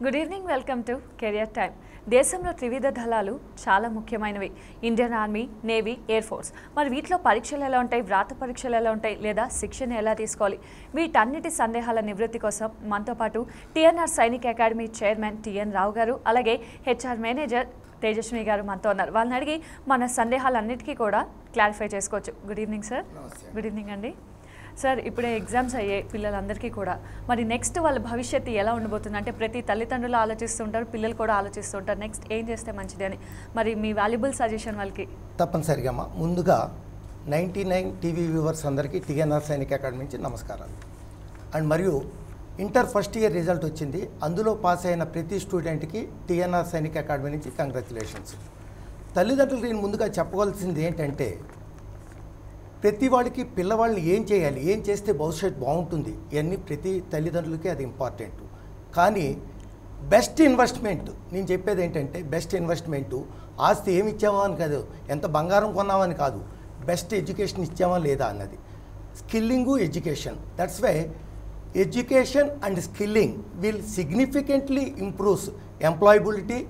Good evening, welcome to career time. దేశంలో త్రివిధ దళాలు చాలా ముఖ్యమైనవి. Indian army, navy, air force. మరి వీటిలో పరీక్షలు ఎలా ఉంటాయి, వ్రాత పరీక్షలు ఎలా ఉంటాయి, లేదా శిక్షణ ఎలా తీసుకోవాలి, వీటన్నిటి సందేహాల నివృత్తి కోసం మనతో పాటు TNR Sainik academy chairman TN Rao గారు, అలాగే హెచ్ఆర్ మేనేజర్ తేజస్వి గారు మనతో ఉన్నారు. వాళ్ళని అడిగి మన సందేహాలన్నిటికీ కూడా క్లారిఫై చేసుకోవచ్చు. Good evening sir. Good evening అండి. సార్, ఇప్పుడే ఎగ్జామ్స్ అయ్యాయి పిల్లలందరికీ కూడా. మరి నెక్స్ట్ వాళ్ళ భవిష్యత్తు ఎలా ఉండబోతుంది అంటే ప్రతి తల్లిదండ్రులు ఆలోచిస్తుంటారు, పిల్లలు కూడా ఆలోచిస్తుంటారు నెక్స్ట్ ఏం చేస్తే మంచిది అని. మరి మీ వాల్యుబుల్ సజెషన్ వాళ్ళకి. తప్పనిసరిగా ముందుగా 99 టీవీ వ్యూవర్స్ అందరికీ టీఎన్ఆర్ సైనిక్ అకాడమీ నుంచి నమస్కారాలు. అండ్ మరియు ఇంటర్ ఫస్ట్ ఇయర్ రిజల్ట్ వచ్చింది, అందులో పాస్ అయిన ప్రతి స్టూడెంట్కి టీఎన్ఆర్ సైనిక్ అకాడమీ నుంచి కంగ్రాచులేషన్స్. తల్లిదండ్రులు నేను ముందుగా చెప్పవలసింది ఏంటంటే ప్రతి వాడికి పిల్లవాళ్ళని ఏం చేయాలి, ఏం చేస్తే భవిష్యత్తు బాగుంటుంది ఇవన్నీ ప్రతి తల్లిదండ్రులకి అది ఇంపార్టెంట్. కానీ బెస్ట్ ఇన్వెస్ట్మెంట్ నేను చెప్పేది ఏంటంటే బెస్ట్ ఇన్వెస్ట్మెంటు ఆస్తి ఏమి ఇచ్చామా అని కాదు, ఎంత బంగారం కొన్నామని కాదు, బెస్ట్ ఎడ్యుకేషన్ ఇచ్చామా లేదా అన్నది. Skilling education, that's why education and skilling will significantly improves employability,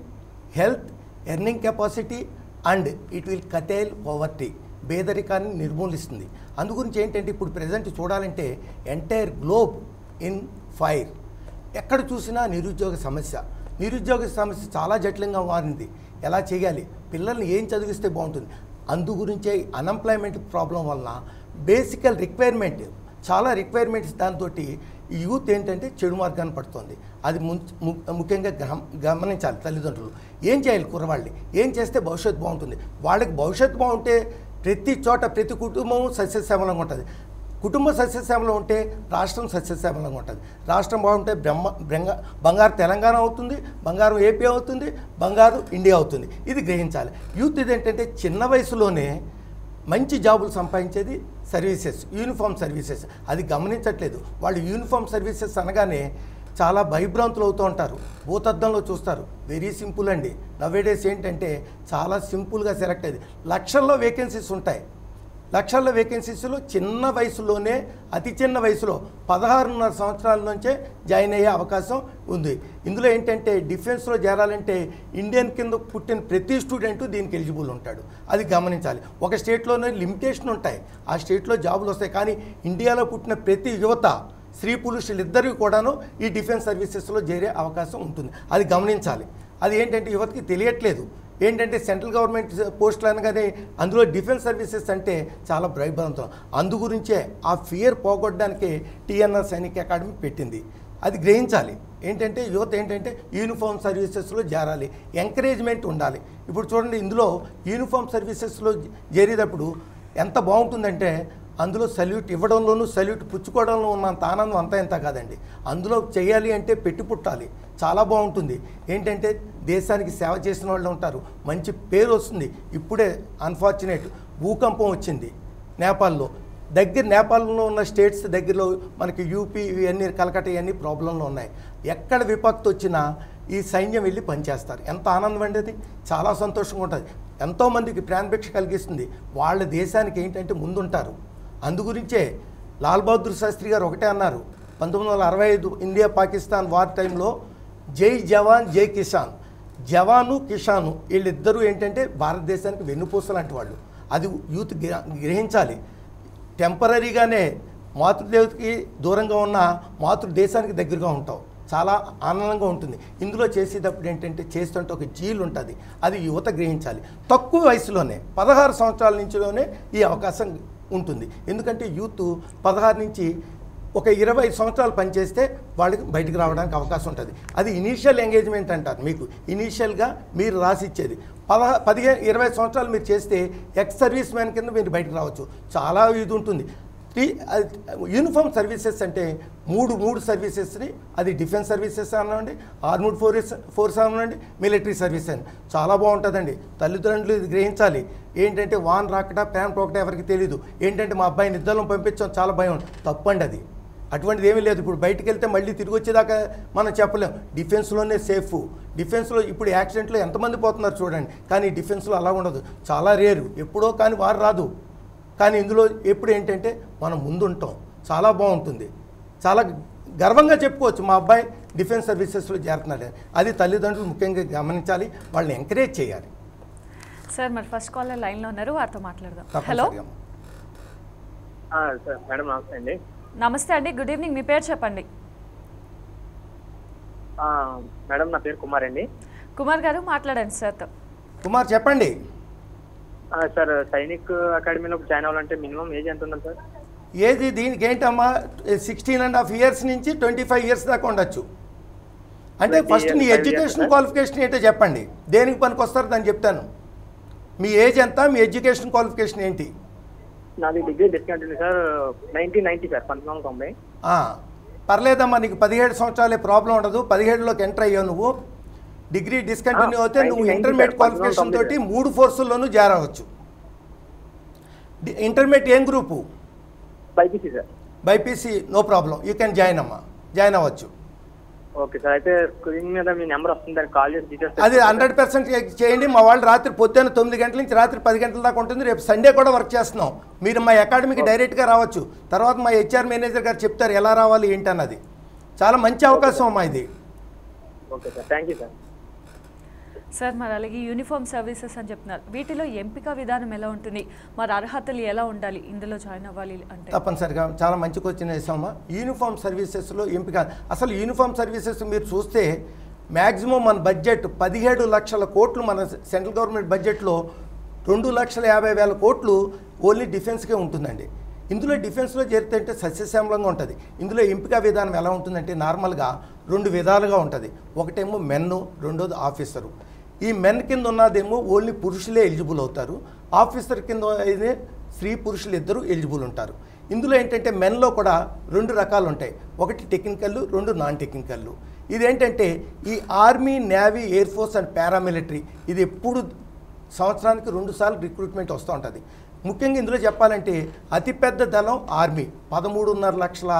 health, earning capacity and it will curtail poverty, పేదరికాన్ని నిర్మూలిస్తుంది. అందుగురించి ఏంటంటే ఇప్పుడు ప్రజెంట్ చూడాలంటే ఎంటైర్ గ్లోబ్ ఇన్ ఫైర్. ఎక్కడ చూసినా నిరుద్యోగ సమస్య చాలా జటిలంగా మారింది. ఎలా చేయాలి, పిల్లల్ని ఏం చదివిస్తే బాగుంటుంది, అందుగురించే అన్ఎంప్లాయ్మెంట్ ప్రాబ్లం వలన బేసికల్ రిక్వైర్మెంట్ చాలా రిక్వైర్మెంట్స్ దాంతో ఈ యూత్ ఏంటంటే చెడు మార్గాన్ని పడుతుంది. అది ముఖ్యంగా గమనించాలి తల్లిదండ్రులు. ఏం చేయాలి, కుర్రవాళ్ళని ఏం చేస్తే భవిష్యత్తు బాగుంటుంది. వాళ్ళకి భవిష్యత్తు బాగుంటే ప్రతి చోట ప్రతి కుటుంబం సస్యశ్యామలంగా ఉంటుంది. కుటుంబం సస్యశ్యామలంగా ఉంటే రాష్ట్రం సస్యశ్యామలంగా ఉంటుంది. రాష్ట్రం బాగుంటే బంగారు తెలంగాణ అవుతుంది, బంగారం ఏపీ అవుతుంది, బంగారు ఇండియా అవుతుంది. ఇది గ్రహించాలి. యూత్ ఇదేంటంటే చిన్న వయసులోనే మంచి జాబులు సంపాదించేది సర్వీసెస్, యూనిఫామ్ సర్వీసెస్. అది గమనించట్లేదు. వాళ్ళు యూనిఫామ్ సర్వీసెస్ అనగానే చాలా భయభ్రాంతులు అవుతూ ఉంటారు, భూతద్దంలో చూస్తారు. వెరీ సింపుల్ అండి. నవేడేస్ ఏంటంటే చాలా సింపుల్గా సెలెక్ట్ అయ్యేది. లక్షల్లో వేకెన్సీస్ ఉంటాయి. లక్షల్లో వేకెన్సీస్లో చిన్న వయసులోనే, అతి చిన్న వయసులో 16.5 సంవత్సరాల నుంచే జాయిన్ అయ్యే అవకాశం ఉంది. ఇందులో ఏంటంటే డిఫెన్స్లో చేరాలంటే ఇండియన్ కింద పుట్టిన ప్రతి స్టూడెంటు దీనికి ఎలిజిబుల్ ఉంటాడు. అది గమనించాలి. ఒక స్టేట్లోనే లిమిటేషన్ ఉంటాయి, ఆ స్టేట్లో జాబులు వస్తాయి. కానీ ఇండియాలో పుట్టిన ప్రతి యువత, స్త్రీ పురుషులు ఇద్దరికీ కూడాను ఈ డిఫెన్స్ సర్వీసెస్లో చేరే అవకాశం ఉంటుంది. అది గమనించాలి. అది ఏంటంటే యువతకి తెలియట్లేదు. ఏంటంటే సెంట్రల్ గవర్నమెంట్ పోస్టులు అనగానే అందులో డిఫెన్స్ సర్వీసెస్ అంటే చాలా భయభ్రాంతం. అందుగురించే ఆ ఫియర్ పోగొట్టడానికే టీఎన్ఆర్ సైనిక్ అకాడమీ పెట్టింది. అది గ్రహించాలి. ఏంటంటే యువత ఏంటంటే యూనిఫామ్ సర్వీసెస్లో చేరాలి, ఎంకరేజ్మెంట్ ఉండాలి. ఇప్పుడు చూడండి, ఇందులో యూనిఫామ్ సర్వీసెస్లో చేరేటప్పుడు ఎంత బాగుంటుందంటే అందులో సల్యూట్ ఇవ్వడంలోనూ సల్యూట్ పుచ్చుకోవడంలో ఉన్నంత ఆనందం అంతా ఎంత కాదండి. అందులో చేయాలి అంటే పెట్టి పుట్టాలి, చాలా బాగుంటుంది. ఏంటంటే దేశానికి సేవ చేసిన వాళ్ళు ఉంటారు, మంచి పేరు వస్తుంది. ఇప్పుడే అన్ఫార్చునేట్ భూకంపం వచ్చింది నేపాల్లో. నేపాల్లో ఉన్న స్టేట్స్ దగ్గరలో మనకి యూపీ ఇవన్నీ, కలకట్ట ఇవన్నీ ప్రాబ్లంలో ఉన్నాయి. ఎక్కడ విపత్తు వచ్చినా ఈ సైన్యం వెళ్ళి పనిచేస్తారు. ఎంత ఆనందం అండి, అది చాలా సంతోషంగా ఉంటుంది. ఎంతోమందికి ప్రాణభిక్ష కలిగిస్తుంది. వాళ్ళ దేశానికి ఏంటంటే ముందుంటారు. అందుగురించే లాల్ బహదూర్ శాస్త్రి గారు ఒకటే అన్నారు 1965 ఇండియా పాకిస్తాన్ వార్ టైంలో, జై జవాన్ జై కిసాన్. జవాను కిషాను వీళ్ళిద్దరూ ఏంటంటే భారతదేశానికి వెన్నుపూస లాంటి వాళ్ళు. అది యూత్ గ్రహించాలి. టెంపరీగానే మాతృదేవతకి దూరంగా ఉన్న మాతృదేశానికి దగ్గరగా ఉంటావు, చాలా ఆనందంగా ఉంటుంది. ఇందులో చేసేటప్పుడు ఏంటంటే చేస్తుంటే ఒక జీలు ఉంటుంది, అది యువత గ్రహించాలి. తక్కువ వయసులోనే 16 సంవత్సరాల నుంచిలోనే ఈ అవకాశం ఉంటుంది. ఎందుకంటే యూత్ 16 నుంచి ఒక 25 సంవత్సరాలు పనిచేస్తే వాళ్ళకి బయటకు రావడానికి అవకాశం ఉంటుంది. అది ఇనీషియల్ ఎంగేజ్మెంట్ అంటారు. మీకు ఇనీషియల్గా మీరు రాసిచ్చేది 15-20 సంవత్సరాలు మీరు చేస్తే ఎక్స్ సర్వీస్ మ్యాన్ కింద మీరు బయటకు రావచ్చు. చాలా ఇది ఉంటుంది. యూనిఫామ్ సర్వీసెస్ అంటే మూడు సర్వీసెస్ని, అది డిఫెన్స్ సర్వీసెస్ అనండి, ఆర్మూడ్ ఫోర్స్ అనండి, మిలిటరీ సర్వీస్ అని చాలా బాగుంటుందండి. తల్లిదండ్రులు ఇది గ్రహించాలి. ఏంటంటే వాన్ రాకట ప్యాన్ పోకట ఎవరికి తెలీదు. ఏంటంటే మా అబ్బాయిని ఇద్దరం పంపించాం, చాలా భయం. తప్పండి, అది అటువంటిది ఏమీ లేదు. ఇప్పుడు బయటికి వెళ్తే మళ్ళీ తిరిగి వచ్చేదాకా మనం చెప్పలేం. డిఫెన్స్లోనే సేఫ్. డిఫెన్స్లో ఇప్పుడు యాక్సిడెంట్లో ఎంతమంది పోతున్నారు చూడండి. కానీ డిఫెన్స్లో అలా ఉండదు, చాలా రేరు. ఎప్పుడో కానీ వారు రాదు. కానీ ఇందులో ఎప్పుడు ఏంటంటే మనం ముందుంటాం, చాలా బాగుంటుంది. చాలా గర్వంగా చెప్పుకోవచ్చు మా అబ్బాయి డిఫెన్స్ సర్వీసెస్లో చేరుతున్నాడు. అది తల్లిదండ్రులు ముఖ్యంగా గమనించాలి, వాళ్ళని ఎంకరేజ్ చేయాలి. సార్ మరి ఫస్ట్ కాలర్ లైన్లో ఉన్నారు, వారితో మాట్లాడదాం. హలో తప్పనిసరిగా. సార్ మేడం నమస్తే అండి. నమస్తే అండి, గుడ్ ఈవినింగ్. మీ పేరు చెప్పండి. మేడం నా పేరు కుమార్ అండి. కుమార్ గారు మాట్లాడండి సార్తో. కుమార్ చెప్పండి. సార్ సైనిక్ అకాడమీలో జాయిన్ అవ్వాలంటే మినిమం ఏజ్ ఎంత ఉండాలి సార్? ఏది దీనికి ఏంటమ్మా 16.5 years నుంచి 25 years దాకా ఉండొచ్చు. అంటే 20 ఫస్ట్ నీ years, 5 ఎడ్యుకేషన్ years, క్వాలిఫికేషన్ ఏంటో చెప్పండి, దేనికి పనికి వస్తారో దాన్ని చెప్తాను. మీ ఏజ్ ఎంత, మీ ఎడ్యుకేషన్ క్వాలిఫికేషన్ ఏంటి? నాది డిగ్రీ డిస్కంటిన్యూ సార్, 1990 సార్, 1990. పర్లేదమ్మా, నీకు 17 సంవత్సరాలే ప్రాబ్లం ఉండదు. 17లోకి ఎంటర్ అయ్యావు నువ్వు. డిగ్రీ డిస్కంటిన్యూ అయితే నువ్వు 1990 ఇంటర్మీడియట్ సార్, క్వాలిఫికేషన్ 1990 తోటి 3 కోర్సుల్లోనూ చేరవచ్చు. ఇంటర్మీడియట్ ఏం group? BiPC sir. BiPC, no problem, you can join అమ్మా, జాయిన్ అవ్వచ్చు. ఓకే సార్, అయితే స్క్రీన్ మీద మీ నెంబర్ వస్తుంది, దానికి కాల్ చేసి డీటెయిల్స్. అది 100% చేయండి. మా వాళ్ళు రాత్రి పొద్దున్న 9 గంటల నుంచి రాత్రి 10 గంటల దాకా ఉంటుంది. రేపు సండే కూడా వర్క్ చేస్తున్నాం. మీరు మా అకాడమీకి డైరెక్ట్గా రావచ్చు. తర్వాత మా హెచ్ఆర్ మేనేజర్ గారు చెప్తారు ఎలా రావాలి ఏంటన్నది. చాలా మంచి అవకాశం అమ్మా ఇది. Okay sir, thank you sir. Sir మరి అలాగే యూనిఫామ్ సర్వీసెస్ అని చెప్తున్నారు, వీటిలో ఎంపిక విధానం ఎలా ఉంటుంది, మరి అర్హతలు ఎలా ఉండాలి ఇందులో జాయిన్ అవ్వాలి అంటే? తప్పనిసరిగా చాలా మంచి క్వశ్చన్ వేసామా. యూనిఫామ్ సర్వీసెస్లో ఎంపిక, అసలు యూనిఫామ్ సర్వీసెస్ మీరు చూస్తే మ్యాక్సిమం మన బడ్జెట్ 17 లక్షల కోట్లు. మన సెంట్రల్ గవర్నమెంట్ బడ్జెట్లో 2,50,000 కోట్లు ఓన్లీ డిఫెన్స్కే ఉంటుందండి. ఇందులో డిఫెన్స్లో చేరితే అంటే సస్యశ్యామలంగా ఉంటుంది. ఇందులో ఎంపిక విధానం ఎలా ఉంటుందంటే నార్మల్గా 2 విధాలుగా ఉంటుంది. ఒకటేమో మెన్ను, రెండోది ఆఫీసరు. ఈ మెన్ కింద ఉన్నదేమో ఓన్లీ పురుషులే ఎలిజిబుల్ అవుతారు. ఆఫీసర్ కింద అయితే స్త్రీ పురుషులు ఇద్దరు ఎలిజిబుల్ ఉంటారు. ఇందులో ఏంటంటే మెన్లో కూడా 2 రకాలు ఉంటాయి. ఒకటి టెక్నికల్, 2 నాన్ టెక్నికల్. ఇదేంటంటే ఈ army, navy, air force and paramilitary ఇది ఎప్పుడు సంవత్సరానికి 2 సార్లు రిక్రూట్మెంట్ వస్తూ ఉంటుంది. ముఖ్యంగా ఇందులో చెప్పాలంటే అతిపెద్ద దళం ఆర్మీ, 13.5 లక్షల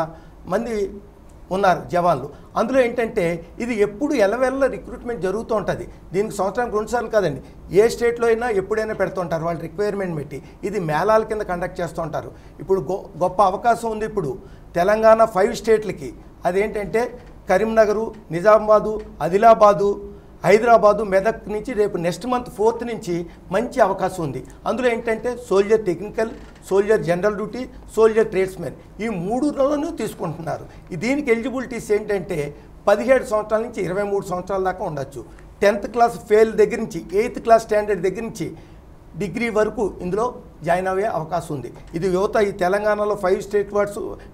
మంది ఉన్నారు జవాన్లు. అందులో ఏంటంటే ఇది ఎప్పుడు ఎలవెల్ల రిక్రూట్మెంట్ జరుగుతూ ఉంటుంది. దీనికి సంవత్సరానికి 2 సార్లు కాదండి, ఏ స్టేట్లో అయినా ఎప్పుడైనా పెడుతుంటారు వాళ్ళ రిక్వైర్మెంట్ బట్టి. ఇది మేళాల కింద కండక్ట్ చేస్తూ ఉంటారు. ఇప్పుడు గొప్ప అవకాశం ఉంది ఇప్పుడు తెలంగాణ 5 స్టేట్లకి. అదేంటంటే కరీంనగరు, నిజామాబాదు, ఆదిలాబాదు, హైదరాబాదు, మెదక్ నుంచి రేపు నెక్స్ట్ మంత్ 4th నుంచి మంచి అవకాశం ఉంది. అందులో ఏంటంటే soldier technical, soldier general duty, soldier tradesmen ఈ 3లోనూ తీసుకుంటున్నారు. దీనికి ఎలిజిబిలిటీస్ ఏంటంటే 17 సంవత్సరాల నుంచి 23 సంవత్సరాల దాకా ఉండొచ్చు. 10th క్లాస్ ఫెయిల్ దగ్గర నుంచి 8th క్లాస్ స్టాండర్డ్ దగ్గర నుంచి డిగ్రీ వరకు ఇందులో జాయిన్ అయ్యే అవకాశం ఉంది. ఇది యువత ఈ తెలంగాణలో 5 స్టేట్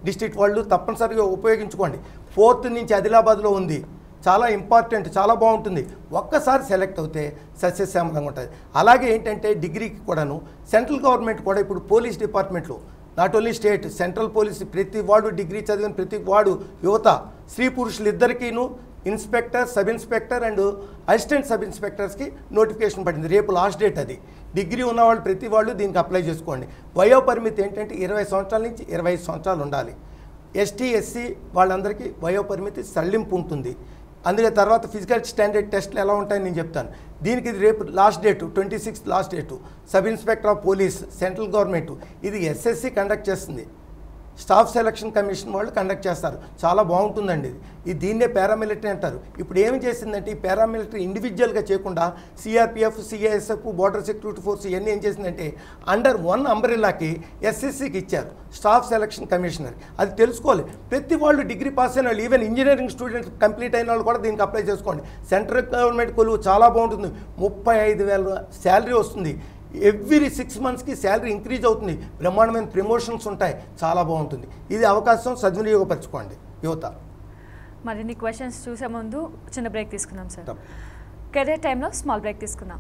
డిస్ట్రిక్ట్ వాళ్ళు తప్పనిసరిగా ఉపయోగించుకోండి. 4th నుంచి ఆదిలాబాద్లో ఉంది, చాలా ఇంపార్టెంట్, చాలా బాగుంటుంది. ఒక్కసారి సెలెక్ట్ అవుతే సస్యశ్యామలంగా ఉంటుంది. అలాగే ఏంటంటే డిగ్రీకి కూడాను సెంట్రల్ గవర్నమెంట్ కూడా ఇప్పుడు పోలీస్ డిపార్ట్మెంట్లో not only state, central police ప్రతి వాడు డిగ్రీ చదివిన ప్రతి వాడు యువత స్త్రీ పురుషులు ఇద్దరికీను inspector, sub inspector and assistant sub ఇన్స్పెక్టర్స్కి నోటిఫికేషన్ పడింది. రేపు లాస్ట్ డేట్ అది. డిగ్రీ ఉన్నవాళ్ళు ప్రతి వాళ్ళు దీనికి అప్లై చేసుకోండి. వయోపరిమితి ఏంటంటే 20 సంవత్సరాల నుంచి 25 సంవత్సరాలు ఉండాలి. ఎస్టీ, ఎస్సీ వాళ్ళందరికీ వయోపరిమితి సడలింపు ఉంటుంది. అందుకే తర్వాత ఫిజికల్ స్టాండర్డ్ టెస్ట్లు ఎలా ఉంటాయని నేను చెప్తాను. దీనికి ఇది రేపు last date 26th last date. Sub inspector of police central government ఇది ఎస్ఎస్సి కండక్ట్ చేస్తుంది. స్టాఫ్ సెలక్షన్ కమిషన్ వాళ్ళు కండక్ట్ చేస్తారు. చాలా బాగుంటుందండి ఇది. దీన్నే పారామిలిటరీ అంటారు. ఇప్పుడు ఏమి చేసిందంటే ఈ పారామిలిటరీ ఇండివిజువల్గా చేయకుండా CRPF, CISF, border security force ఇవన్నీ ఏం చేసిందంటే అండర్ 1 అంబ్రెల్లాకి ఎస్ఎస్సికి ఇచ్చారు, స్టాఫ్ సెలక్షన్ కమిషనర్. అది తెలుసుకోవాలి. ప్రతి వాళ్ళు డిగ్రీ పాస్ అయిన వాళ్ళు, ఈవెన్ ఇంజనీరింగ్ స్టూడెంట్స్ కంప్లీట్ అయిన వాళ్ళు కూడా దీనికి అప్లై చేసుకోండి. సెంట్రల్ గవర్నమెంట్ కొలువు చాలా బాగుంటుంది. 35,000 శాలరీ వస్తుంది. ఎవ్రీ 6 monthsకి శాలరీ ఇంక్రీజ్ అవుతుంది. బ్రహ్మాండమైన ప్రమోషన్స్ ఉంటాయి. చాలా బాగుంటుంది. ఇది అవకాశం సద్వినియోగపరచుకోండి యువత. మరిన్ని క్వశ్చన్స్ చూసే ముందు చిన్న బ్రేక్ తీసుకుందాం సార్. కెరీర్ టైంలో స్మాల్ బ్రేక్ తీసుకుందాం.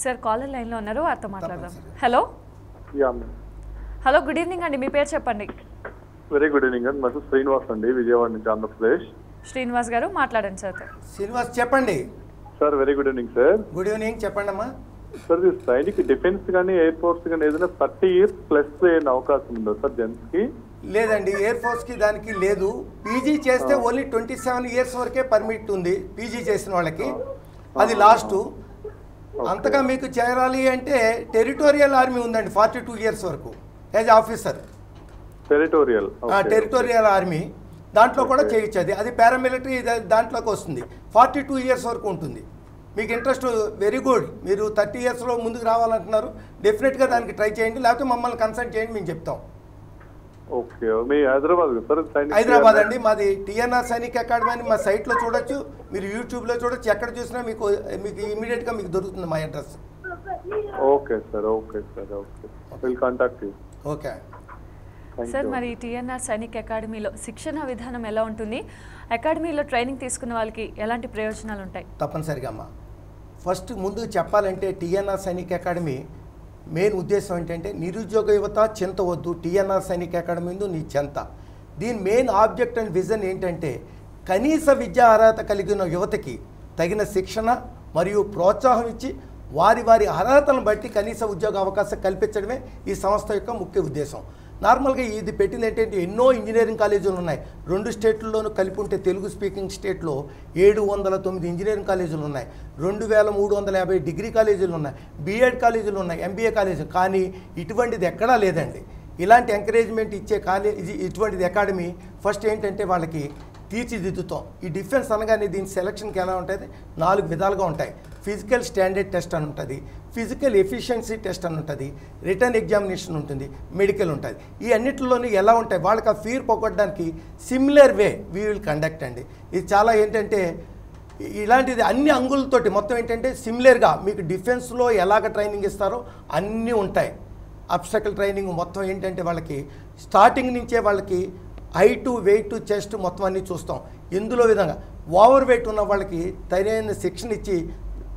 సార్ కాలర్ లైన్లో ఉన్నారు, వారితో మాట్లాడదాం. హలో హలో, గుడ్ ఈవినింగ్ అండి, మీ పేరు చెప్పండి. వెరీ గుడ్ ఈవినింగ్ అండి. మసు శ్రీనివాస్ అండి, విజయవాడ నుంచి, ఆంధ్రప్రదేశ్. శ్రీనివాస్ గారు మాట్లాడండి సార్. శ్రీనివాస్ చెప్పండి. Sir very good evening sir. Good evening, చెప్పండి అమ్మా. సార్ ఇది సైనిక్ డిఫెన్స్ కానీ ఎయిర్ ఫోర్స్ కానీ ఏదైనా 30 years ప్లస్ అయిన అవకాశం ఉందా సార్ జెంట్స్ కి? లేదండి, ఎయిర్ ఫోర్స్కి దానికి లేదు. పీజీ చేస్తే ఓన్లీ 27 years వరకే పర్మిట్ ఉంది పీజీ చేసిన వాళ్ళకి. అది లాస్ట్. అంతగా మీకు చేరాలి అంటే టెరిటోరియల్ ఆర్మీ ఉందండి 42 ఇయర్స్ వరకు యాజ్ ఆఫీసర్. టెరిటోరియల్ ఆర్మీ దాంట్లో కూడా చేయొచ్చు. అది పారామిలిటరీ దాంట్లోకి వస్తుంది. 42 ఇయర్స్ వరకు ఉంటుంది. మీకు ఇంట్రెస్ట్ వెరీ గుడ్. మీరు 30 ఇయర్స్లో ముందుకు రావాలంటున్నారు, డెఫినెట్గా దానికి ట్రై చేయండి, లేకపోతే మమ్మల్ని కన్సల్ట్ చేయండి, మేము చెప్తాం. ఓకే, మీ హైదరాబాద్ అండి మాది. టిఎన్ఆర్ సైనిక్ అకాడమీ అని మా సైట్లో చూడొచ్చు, మీరు యూట్యూబ్లో చూడొచ్చు, ఎక్కడ చూసినా మీకు ఇమీడియట్గా మీకు దొరుకుతుంది మా address. Okay sir, okay sir, okay, will contact you. Okay sir, మరి టిఎన్ఆర్ సైనిక్ అకాడమీలో శిక్షణ విధానం ఎలా ఉంటుంది? అకాడమీలో ట్రైనింగ్ తీసుకున్న వాళ్ళకి ఎలాంటి ప్రయోజనాలు ఉంటాయి? తప్పనిసరిగా అమ్మా, ఫస్ట్ ముందు చెప్పాలంటే టిఎన్ఆర్ సైనిక్ అకాడమీ మెయిన్ ఉద్దేశం ఏంటంటే నిరుద్యోగ యువత చింత వద్దు, టిఎన్ఆర్ సైనిక్ అకాడమీ నీ చింత. దీని మెయిన్ ఆబ్జెక్ట్ అండ్ విజన్ ఏంటంటే కనీస విద్యా అర్హత కలిగిన యువతకి తగిన శిక్షణ మరియు ప్రోత్సాహం ఇచ్చి వారి అర్హతలను బట్టి కనీస ఉద్యోగ అవకాశం కల్పించడమే ఈ సంస్థ యొక్క ముఖ్య ఉద్దేశం. నార్మల్గా ఇది పెట్టింది ఏంటంటే ఎన్నో ఇంజనీరింగ్ కాలేజీలు ఉన్నాయి. 2 స్టేట్లలోనూ కలిపి ఉంటే తెలుగు స్పీకింగ్ స్టేట్లో 709 ఇంజనీరింగ్ కాలేజీలు ఉన్నాయి, 2350 డిగ్రీ కాలేజీలు ఉన్నాయి, బీఎడ్ కాలేజీలు ఉన్నాయి, ఎంబీఏ కాలేజీలు. కానీ ఇటువంటిది ఎక్కడా లేదండి. ఇలాంటి ఎంకరేజ్మెంట్ ఇచ్చే కాలేజీ ఇటువంటిది అకాడమీ ఫస్ట్ ఏంటంటే వాళ్ళకి తీర్చిదిద్దుతాం. ఈ డిఫెన్స్ అనగానే దీని సెలక్షన్కి ఎలా ఉంటుంది, 4 విధాలుగా ఉంటాయి. ఫిజికల్ స్టాండర్డ్ టెస్ట్ అని ఉంటుంది, ఫిజికల్ ఎఫిషియన్సీ టెస్ట్ అని ఉంటుంది, రిటర్న్ ఎగ్జామినేషన్ ఉంటుంది, మెడికల్ ఉంటుంది. ఈ అన్నింటిలోనూ ఎలా ఉంటాయి వాళ్ళకి ఆ ఫీర్ పోగొట్టడానికి similar way we will conduct అండి. ఇది చాలా ఏంటంటే ఇలాంటిది అన్ని అంగులతోటి మొత్తం ఏంటంటే సిమిలర్గా మీకు డిఫెన్స్లో ఎలాగ ట్రైనింగ్ ఇస్తారో అన్నీ ఉంటాయి. అబ్స్టకల్ ట్రైనింగ్ మొత్తం ఏంటంటే వాళ్ళకి స్టార్టింగ్ నుంచే వాళ్ళకి హైటు వెయిట్ చెస్ట్ మొత్తం అన్నీ చూస్తాం. ఇందులో విధంగా ఓవర్ వెయిట్ ఉన్న వాళ్ళకి తగిన శిక్షణ ఇచ్చి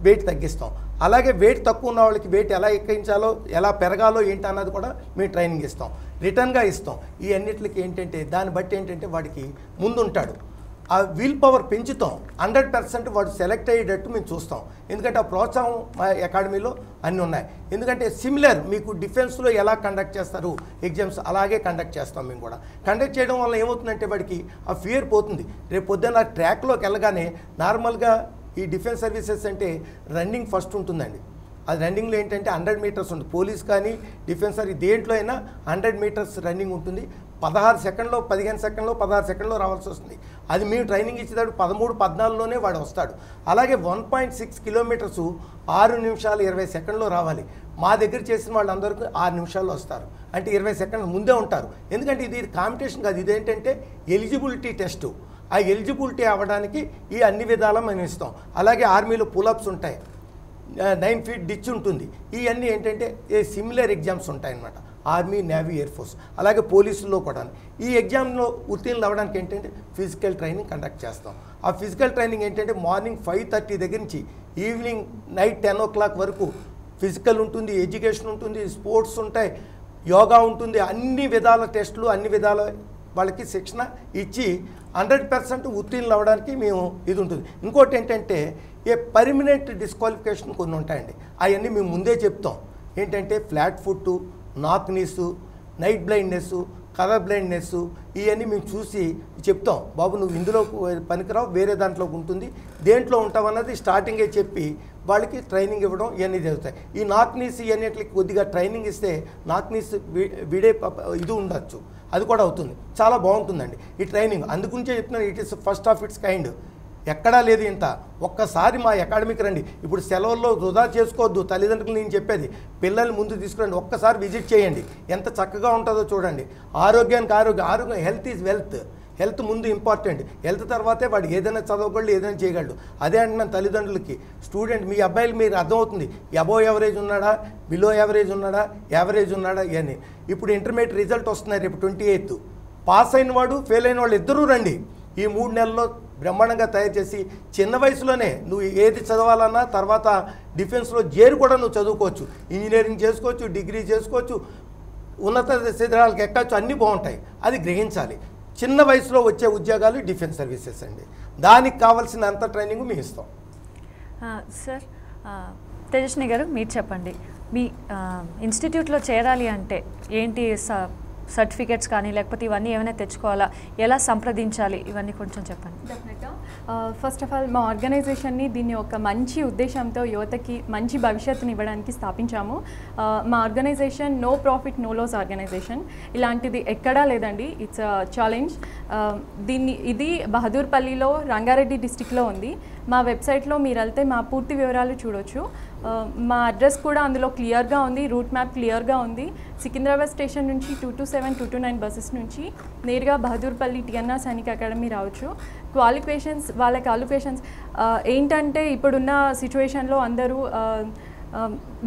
వెయిట్ తగ్గిస్తాం. అలాగే వెయిట్ తక్కువ ఉన్న వాళ్ళకి వెయిట్ ఎలా ఎక్కించాలో ఎలా పెరగాలో ఏంటి అన్నది కూడా మేము ట్రైనింగ్ ఇస్తాం, రిటర్న్గా ఇస్తాం. ఈ అన్నిటికి ఏంటంటే దాన్ని బట్టి ఏంటంటే వాడికి ముందుంటాడు, ఆ విల్ పవర్ పెంచుతాం. 100% వాడు సెలెక్ట్ అయ్యేటట్టు మేము చూస్తాం. ఎందుకంటే ఆ ప్రోత్సాహం మా అకాడమీలో అన్నీ ఉన్నాయి. ఎందుకంటే సిమిలర్ మీకు డిఫెన్స్లో ఎలా కండక్ట్ చేస్తారు ఎగ్జామ్స్ అలాగే కండక్ట్ చేస్తాం మేము కూడా. కండక్ట్ చేయడం వల్ల ఏమవుతుందంటే వాడికి ఆ ఫియర్ పోతుంది. రేపు పొద్దున్న ట్రాక్లోకి వెళ్ళగానే నార్మల్గా ఈ డిఫెన్స్ సర్వీసెస్ అంటే రన్నింగ్ ఫస్ట్ ఉంటుందండి. అది రన్నింగ్లో ఏంటంటే 100 మీటర్స్ ఉంటుంది. పోలీస్ కానీ డిఫెన్స్ సర్వీస్ దేంట్లో అయినా 100 మీటర్స్ రన్నింగ్ ఉంటుంది. 16 సెకండ్లో 15 సెకండ్లో 16 సెకండ్లో రావాల్సి వస్తుంది. అది మేము ట్రైనింగ్ ఇచ్చేటప్పుడు 13, 14లోనే వాడు వస్తాడు. అలాగే 1.6 కిలోమీటర్స్ 6 నిమిషాలు 20 సెకండ్లో రావాలి. మా దగ్గర చేసిన వాళ్ళందరికీ 6 నిమిషాల్లో వస్తారు. అంటే 20 సెకండ్ల ముందే ఉంటారు. ఎందుకంటే ఇది కాంపిటీషన్ కాదు, ఇదేంటంటే ఎలిజిబిలిటీ టెస్టు. ఆ ఎలిజిబిలిటీ అవ్వడానికి ఈ అన్ని విధాలు మనం ఇస్తాం. అలాగే ఆర్మీలో పులప్స్ ఉంటాయి, 9 ఫీట్ డిచ్ ఉంటుంది. ఇవన్నీ ఏంటంటే సిమిలర్ ఎగ్జామ్స్ ఉంటాయన్నమాట. ఆర్మీ, నేవీ, ఎయిర్ ఫోర్స్, అలాగే పోలీసుల్లో కూడా. ఈ ఎగ్జామ్లో ఉత్తీర్ణులు అవ్వడానికి ఏంటంటే ఫిజికల్ ట్రైనింగ్ కండక్ట్ చేస్తాం. ఆ ఫిజికల్ ట్రైనింగ్ ఏంటంటే మార్నింగ్ 5:30 దగ్గర నుంచి ఈవినింగ్ నైట్ 10 o'clock వరకు ఫిజికల్ ఉంటుంది, ఎడ్యుకేషన్ ఉంటుంది, స్పోర్ట్స్ ఉంటాయి, యోగా ఉంటుంది. అన్ని విధాల టెస్టులు అన్ని విధాల వాళ్ళకి శిక్షణ ఇచ్చి 100% ఉత్తీర్ణులు అవ్వడానికి మేము ఇది ఉంటుంది. ఇంకోటి ఏంటంటే పర్మనెంట్ డిస్క్వాలిఫికేషన్ కొన్ని ఉంటాయండి. అవన్నీ మేము ముందే చెప్తాం. ఏంటంటే ఫ్లాట్ ఫుట్, నాక్ నీసు, నైట్ బ్లైండ్నెస్, కలర్ బ్లైండ్నెస్, ఇవన్నీ మేము చూసి చెప్తాం. బాబు నువ్వు ఇందులో పనికిరావు, వేరే దాంట్లో ఉంటుంది, దేంట్లో ఉంటావు అన్నది స్టార్టింగే చెప్పి వాళ్ళకి ట్రైనింగ్ ఇవ్వడం ఇవన్నీ జరుగుతాయి. ఈ నాక్ నీస్ ఇవన్నిటికి కొద్దిగా ట్రైనింగ్ ఇస్తే నాక్ నీస్ విడే ఇది ఉండొచ్చు, అది కూడా అవుతుంది. చాలా బాగుంటుందండి ఈ ట్రైనింగ్. అందుగురించే చెప్తున్నాను, it is first of it's kind. ఎక్కడా లేదు ఇంత. ఒక్కసారి మా అకాడమీకి రండి. ఇప్పుడు సెలవుల్లో వృధా చేసుకోవద్దు. తల్లిదండ్రులు నేను చెప్పేది, పిల్లల్ని ముందు తీసుకురండి, ఒక్కసారి విజిట్ చేయండి, ఎంత చక్కగా ఉంటుందో చూడండి. ఆరోగ్యానికి ఆరోగ్యం, హెల్త్ ఈజ్ వెల్త్. హెల్త్ ముందు ఇంపార్టెంట్. హెల్త్ తర్వాతే వాడు ఏదైనా చదవగలడు, ఏదైనా చేయగలడు. అదే అంటున్నాను తల్లిదండ్రులకి. స్టూడెంట్ మీ అబ్బాయిలు మీరు అర్థమవుతుంది, అబోవ్ యావరేజ్ ఉన్నాడా, బిలో యావరేజ్ ఉన్నాడా, యావరేజ్ ఉన్నాడా ఇవన్నీ. ఇప్పుడు ఇంటర్మీడియట్ రిజల్ట్ వస్తున్నాయి రేపు 28th. పాస్ అయిన వాడు ఫెయిల్ అయిన వాళ్ళు ఇద్దరూ రండి. ఈ 3 నెలల్లో బ్రహ్మాండంగా తయారు చేసి చిన్న వయసులోనే నువ్వు ఏది చదవాలన్నా తర్వాత డిఫెన్స్లో జేరు కూడా నువ్వు చదువుకోవచ్చు, ఇంజనీరింగ్ చేసుకోవచ్చు, డిగ్రీ చేసుకోవచ్చు, ఉన్నత శిఖరాలకు ఎక్కచ్చు, అన్నీ బాగుంటాయి. అది గ్రహించాలి. చిన్న వయసులో వచ్చే ఉద్యోగాలు డిఫెన్స్ సర్వీసెస్ అండి. దానికి కావాల్సిన అంత ట్రైనింగ్ మేము ఇస్తాం. సార్ తేజస్విని గారు, మీరు చెప్పండి, మీ ఇన్స్టిట్యూట్లో చేరాలి అంటే ఏంటి సర్టిఫికేట్స్ కానీ లేకపోతే ఇవన్నీ ఏమైనా తెచ్చుకోవాలా, ఎలా సంప్రదించాలి, ఇవన్నీ కొంచెం చెప్పండి. డెఫినెట్గా ఫస్ట్ ఆఫ్ ఆల్ మా ఆర్గనైజేషన్ని దీన్ని ఒక మంచి ఉద్దేశంతో యువతకి మంచి భవిష్యత్తుని ఇవ్వడానికి స్థాపించాము. మా organisation no profit no loss organisation. ఇలాంటిది ఎక్కడా లేదండి. It's challenge. ఇది బహదూర్పల్లిలో రంగారెడ్డి డిస్టిక్లో ఉంది. మా వెబ్సైట్లో మీరు వెళ్తే మా పూర్తి వివరాలు చూడొచ్చు. మా అడ్రస్ కూడా అందులో క్లియర్గా ఉంది, రూట్ మ్యాప్ క్లియర్గా ఉంది. సికింద్రాబాద్ స్టేషన్ నుంచి 227, 229 బస్సెస్ నుంచి నేరుగా బహదూర్పల్లి టిఎన్ఆర్ సైనిక్ అకాడమీ రావచ్చు. వాళ్ళ క్వాలిఫికేషన్స్ ఏంటంటే ఇప్పుడున్న సిచ్యువేషన్లో అందరూ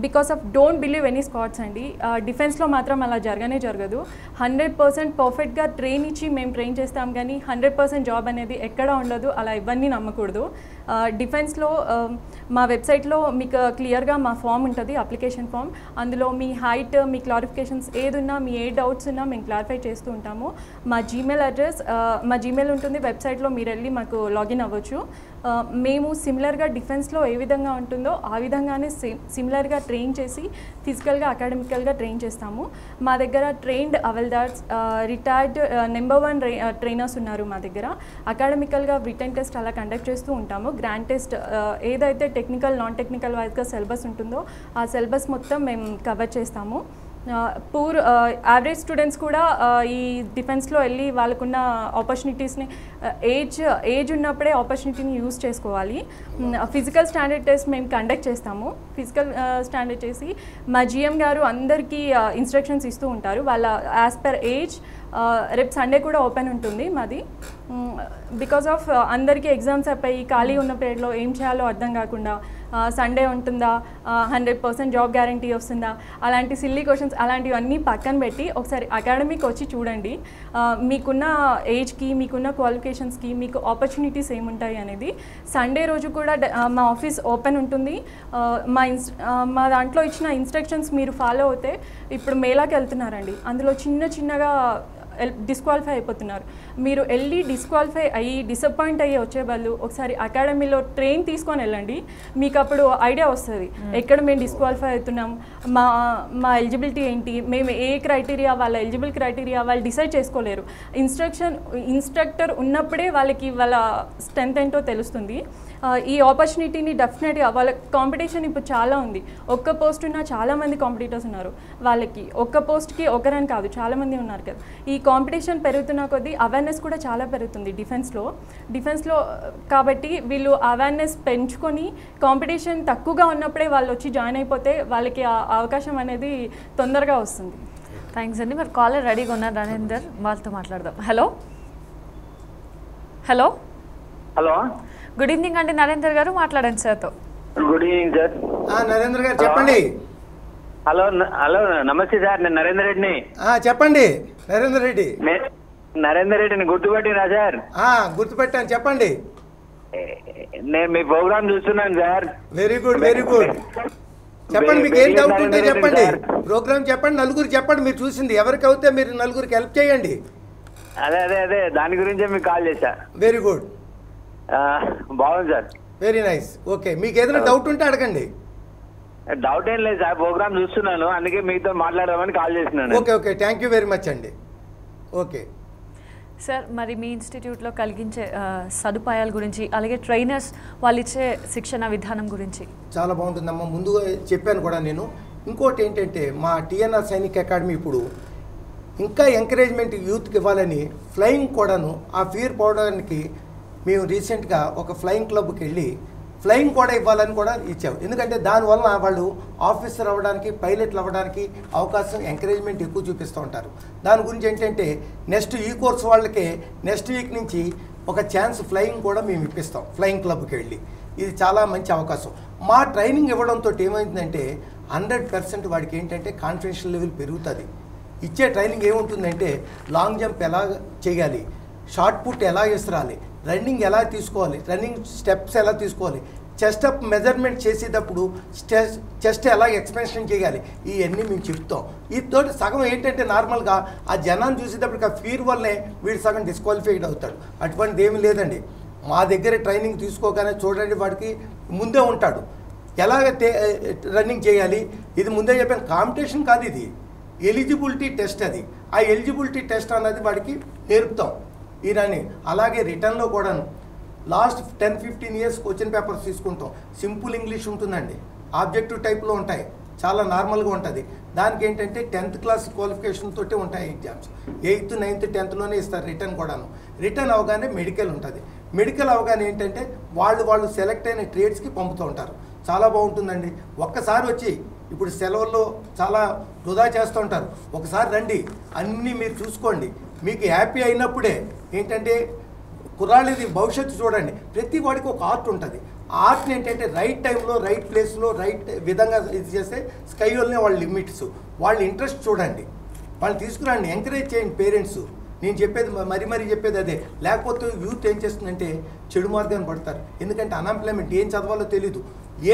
because off don't believe any Scots అండి. డిఫెన్స్లో మాత్రం అలా జరగదు. 100% పర్ఫెక్ట్గా ట్రైన్ ఇచ్చి మేము ట్రైన్ చేస్తాం, కానీ 100% జాబ్ అనేది ఎక్కడా ఉండదు. అలా ఇవన్నీ నమ్మకూడదు. డిఫెన్స్లో మా వెబ్సైట్లో మీకు క్లియర్గా మా ఫామ్ ఉంటుంది, అప్లికేషన్ ఫామ్. అందులో మీ హైట్, మీ క్లారిఫికేషన్స్ ఏదున్నా, మీ ఏ డౌట్స్ ఉన్నా మేము క్లారిఫై చేస్తూ ఉంటాము. మా జీమెయిల్ అడ్రస్, మా జీమెయిల్ ఉంటుంది వెబ్సైట్లో, మీరు వెళ్ళి మాకు లాగిన్ అవ్వచ్చు. మేము సిమిలర్గా డిఫెన్స్లో ఏ విధంగా ఉంటుందో ఆ విధంగానే సిమిలర్గా ట్రైన్ చేసి ఫిజికల్గా అకాడమికల్గా ట్రైన్ చేస్తాము. మా దగ్గర ట్రైన్డ్ అవల్దార్స్, రిటైర్డ్ నెంబర్ 1 ట్రైనర్స్ ఉన్నారు మా దగ్గర. అకాడమికల్గా రిటర్న్ టెస్ట్ అలా కండక్ట్ చేస్తూ ఉంటాము. గ్రాండ్ టెస్ట్ ఏదైతే టెక్నికల్ నాన్ టెక్నికల్ వైజ్గా సిలబస్ ఉంటుందో ఆ సిలబస్ మొత్తం మేము కవర్ చేస్తాము. యావరేజ్ స్టూడెంట్స్ కూడా ఈ డిఫెన్స్లో వెళ్ళి వాళ్ళకున్న ఆపర్చునిటీస్ని ఏజ్ ఉన్నప్పుడే ఆపర్చునిటీని యూజ్ చేసుకోవాలి. ఫిజికల్ స్టాండర్డ్ టెస్ట్ మేము కండక్ట్ చేస్తాము. ఫిజికల్ స్టాండర్డ్ చేసి మా జిఎం గారు అందరికీ ఇన్స్ట్రక్షన్స్ ఇస్తూ ఉంటారు. వాళ్ళ యాజ్ పర్ ఏజ్ రేపు సండే కూడా ఓపెన్ ఉంటుంది మాది. బికాస్ ఆఫ్ అందరికీ ఎగ్జామ్స్ అయిపోయి ఖాళీ ఉన్న పీరియడ్లో ఏం చేయాలో అర్థం కాకుండా సండే ఉంటుందా, 100% జాబ్ గ్యారంటీ వస్తుందా, అలాంటి సిల్లీ క్వశ్చన్స్ అలాంటివన్నీ పక్కన పెట్టి ఒకసారి అకాడమీకి వచ్చి చూడండి. మీకున్న ఏజ్కి, మీకున్న క్వాలిఫికేషన్స్కి మీకు ఆపర్చునిటీస్ ఏముంటాయి అనేది. సండే రోజు కూడా మా ఆఫీస్ ఓపెన్ ఉంటుంది. మా దాంట్లో ఇచ్చిన ఇన్స్ట్రక్షన్స్ మీరు ఫాలో అవుతే, ఇప్పుడు మేళాకి వెళ్తున్నారండి, అందులో చిన్నగా డిస్క్వాలిఫై అయిపోతున్నారు. మీరు వెళ్ళి డిస్క్వాలిఫై అయ్యి డిసప్పాయింట్ అయ్యి వచ్చే వాళ్ళు ఒకసారి అకాడమీలో ట్రైన్ తీసుకొని వెళ్ళండి. మీకు అప్పుడు ఐడియా వస్తుంది ఎక్కడ మేము డిస్క్వాలిఫై అవుతున్నాం, మా ఎలిజిబిలిటీ ఏంటి, మేము ఏ క్రైటీరియా, వాళ్ళ ఎలిజిబుల్ క్రైటీరియా వాళ్ళు డిసైడ్ చేసుకోలేరు. ఇన్స్ట్రక్టర్ ఉన్నప్పుడే వాళ్ళకి వాళ్ళ స్ట్రెంత్ ఏంటో తెలుస్తుంది. ఈ ఆపర్చునిటీని డెఫినెట్గా వాళ్ళ కాంపిటీషన్ ఇప్పుడు చాలా ఉంది. ఒక్క పోస్ట్ ఉన్న చాలామంది కాంపిటీటర్స్ ఉన్నారు. వాళ్ళకి ఒక్క పోస్ట్కి ఒకరని కాదు, చాలామంది ఉన్నారు కదా. ఈ కాంపిటీషన్ పెరుగుతున్న కొద్దీ అవేర్నెస్ కూడా చాలా పెరుగుతుంది డిఫెన్స్లో. కాబట్టి వీళ్ళు అవేర్నెస్ పెంచుకొని కాంపిటీషన్ తక్కువగా ఉన్నప్పుడే వాళ్ళు వచ్చి జాయిన్ అయిపోతే వాళ్ళకి ఆ అవకాశం అనేది తొందరగా వస్తుంది. థ్యాంక్స్ అండి. మరి కాలర్ రెడీగా ఉన్నారు నరేందర్, వాళ్ళతో మాట్లాడదాం. హలో. గుడ్ ఈవినింగ్ అండి నరేందర్ గారు, మాట్లాడండి సార్తో. Good evening sir. నరేందర్ గారు చెప్పండి. హలో నమస్తే సార్, నేను నరేందర్ రెడ్డిని. చెప్పండి నరేందర్ రెడ్డి. నరేందర్ రెడ్డిని గుర్తుపట్టినా సార్? గుర్తుపెట్టాను, చెప్పండి. నేను మీ ప్రోగ్రామ్ చూస్తున్నాను సార్. Very good. చెప్పండి, మీకు ఏం డౌట్ ఉంటే చెప్పండి. ప్రోగ్రామ్ చెప్పండి, నలుగురు చెప్పండి మీరు చూసింది. ఎవరికి అవుతే మీరు నలుగురికి హెల్ప్ చేయండి. అదే దాని గురించే మీకు కాల్ చేశా. వెరీ గుడ్, బాగుంది సార్. Very nice. ఓకే, మీకు ఏదైనా డౌట్ ఉంటే అడగండి. డౌట్ ఏం లేదు సార్, ప్రోగ్రామ్ చూస్తున్నాను, అందుకే మీతో మాట్లాడదామని కాల్ చేస్తున్నాను. Okay, thank you very much అండి. ఓకే సార్, మరి మీ ఇన్స్టిట్యూట్లో కలిగించే సదుపాయాల గురించి, అలాగే ట్రైనర్స్ వాళ్ళు ఇచ్చే శిక్షణ విధానం గురించి. చాలా బాగుంటుందమ్మా. ముందుగా చెప్పాను కూడా నేను. ఇంకోటి ఏంటంటే మా టిఎన్ఆర్ సైనిక్ అకాడమీ ఇప్పుడు ఇంకా ఎంకరేజ్మెంట్ యూత్కి ఇవ్వాలని ఫ్లయింగ్ కూడాను, ఆ ఫియర్ పోవడానికి మేము రీసెంట్గా ఒక ఫ్లయింగ్ క్లబ్కి వెళ్ళి ఫ్లయింగ్ కూడా ఇవ్వాలని కూడా ఇచ్చాము. ఎందుకంటే దానివల్ల వాళ్ళు ఆఫీసర్ అవ్వడానికి, పైలట్లు అవ్వడానికి అవకాశం, ఎంకరేజ్మెంట్ ఎక్కువ చూపిస్తూ ఉంటారు. దాని గురించి ఏంటంటే నెక్స్ట్ ఈ కోర్స్ వాళ్ళకే నెక్స్ట్ వీక్ నుంచి ఒక ఛాన్స్ ఫ్లయింగ్ కూడా మేము ఇప్పిస్తాం ఫ్లయింగ్ క్లబ్కి వెళ్ళి. ఇది చాలా మంచి అవకాశం. మా ట్రైనింగ్ ఇవ్వడంతో ఏమైందంటే 100% వాడికి ఏంటంటే కాన్ఫిడెన్షియల్ లెవెల్ పెరుగుతుంది. ఇచ్చే ట్రైనింగ్ ఏముంటుందంటే లాంగ్ జంప్ ఎలా చేయాలి, షార్ట్ పుట్ ఎలా విసరాలి, రన్నింగ్ ఎలా తీసుకోవాలి, రన్నింగ్ స్టెప్స్ ఎలా తీసుకోవాలి, చెస్ట్ అప్ మెజర్మెంట్ చేసేటప్పుడు చెస్ట్ ఎలా ఎక్స్పెన్షన్ చేయాలి, ఇవన్నీ మేము చెప్తాం. వీటితో సగం ఏంటంటే నార్మల్గా ఆ జనాన్ని చూసేటప్పటికి ఆ ఫీర్ వల్లే వీడు సగం డిస్క్వాలిఫైడ్ అవుతాడు. అటువంటిది ఏమీ లేదండి. మా దగ్గర ట్రైనింగ్ తీసుకోగానే చూడండి, వాడికి ముందే ఉంటాడు ఎలాగ రన్నింగ్ చేయాలి. ఇది ముందే చెప్పాను, కాంపిటీషన్ కాదు ఇది. ఎలిజిబిలిటీ టెస్ట్ అది. ఆ ఎలిజిబిలిటీ టెస్ట్ అన్నది వాడికి నేర్పుతాం ఈయనని. అలాగే రిటర్న్లో కూడాను లాస్ట్ 10-15 ఇయర్స్ క్వశ్చన్ పేపర్స్ తీసుకుంటాం. సింపుల్ ఇంగ్లీష్ ఉంటుందండి, ఆబ్జెక్టివ్ టైప్లో ఉంటాయి, చాలా నార్మల్గా ఉంటుంది. దానికి ఏంటంటే 10th క్లాస్ క్వాలిఫికేషన్ తోటే ఉంటాయి ఎగ్జామ్స్. 8th, 9th, 10thలోనే ఇస్తారు రిటర్న్ కూడాను. రిటర్న్ అవగానే మెడికల్ ఉంటుంది. మెడికల్ అవగానే ఏంటంటే వాళ్ళు సెలెక్ట్ అయిన ట్రేడ్స్కి పంపుతూ ఉంటారు. చాలా బాగుంటుందండి. ఒక్కసారి వచ్చి ఇప్పుడు సెలవుల్లో చాలా వృధా చేస్తూ ఉంటారు, ఒకసారి రండి, అన్నీ మీరు చూసుకోండి. మీకు హ్యాపీ అయినప్పుడే ఏంటంటే కుర్రాళ్ళది భవిష్యత్తు చూడండి. ప్రతి వాడికి ఒక ఆర్ట్ ఉంటుంది. ఆ ఆర్ట్ని ఏంటంటే రైట్ టైంలో రైట్ ప్లేస్లో రైట్ విధంగా ఇది చేస్తే స్కై వల్లనే వాళ్ళ లిమిట్స్, వాళ్ళ ఇంట్రెస్ట్ చూడండి, వాళ్ళు తీసుకురండి, ఎంకరేజ్ చేయండి పేరెంట్స్. నేను చెప్పేది మరీ చెప్పేది అదే. లేకపోతే యూత్ ఏం చేస్తుందంటే చెడు మార్గాన్ని పడతారు. ఎందుకంటే అన్ఎంప్లాయ్మెంట్ ఏం చదవాలో తెలీదు.